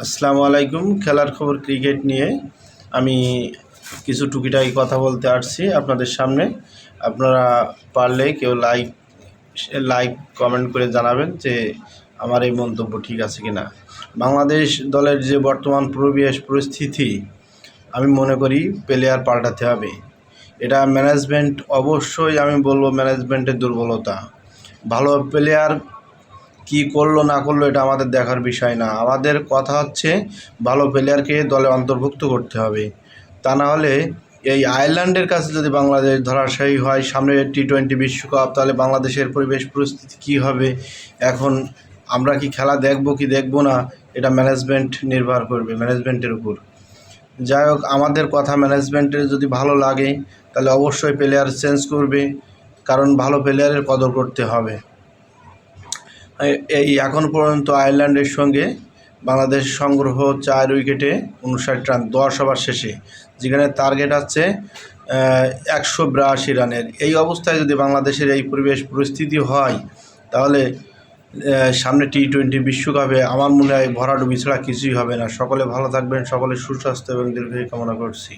আসসালামু আলাইকুম। খেলার খবর ক্রিকেট নিয়ে আমি কিছু টুকিটাকি কথা বলতে আসছি আপনাদের সামনে। আপনারা পারলে কেউ লাইক কমেন্ট করে জানাবেন যে আমার এই মন্তব্য ঠিক আছে কিনা। বাংলাদেশ দলের যে বর্তমান পরিস্থিতি, আমি মনে করি প্লেয়ার পাল্টাতে হবে। এটা ম্যানেজমেন্ট, অবশ্যই আমি বলবো ম্যানেজমেন্টের দুর্বলতা। ভালো প্লেয়ার কি করলো না করলো এটা আমাদের দেখার বিষয় না। আমাদের কথা হচ্ছে ভালো প্লেয়ারকে দলে অন্তর্ভুক্ত করতে হবে। তা না হলে এই আয়ারল্যান্ডের কাছে যদি বাংলাদেশ ধরাশায়ী হয় সামনে টি-20 বিশ্বকাপ, তাহলে বাংলাদেশের পরিস্থিতি কী হবে। এখন আমরা কি খেলা দেখব কি দেখব না, এটা ম্যানেজমেন্ট নির্ভর করবে, ম্যানেজমেন্টের উপর। যাই হোক, আমাদের কথা ম্যানেজমেন্টের যদি ভালো লাগে তাহলে অবশ্যই প্লেয়ার চেঞ্জ করবে, কারণ ভালো প্লেয়ারের কদর করতে হবে। এই এখন পর্যন্ত আয়ারল্যান্ডের সঙ্গে বাংলাদেশ সংগ্রহ 4 উইকেটে 59 রান 10 ওভার শেষে, যেখানে টার্গেট আছে 182 রানের। এই অবস্থায় যদি বাংলাদেশের এই পরিস্থিতি হয়, তাহলে সামনে টি-20 বিশ্বকাপে আমার মনে হয় ভরাডুবি ছাড়া কিছুই হবে না। সকলে ভালো থাকবেন, সকলের সুস্বাস্থ্য এবং দীর্ঘায়ু কামনা করছি।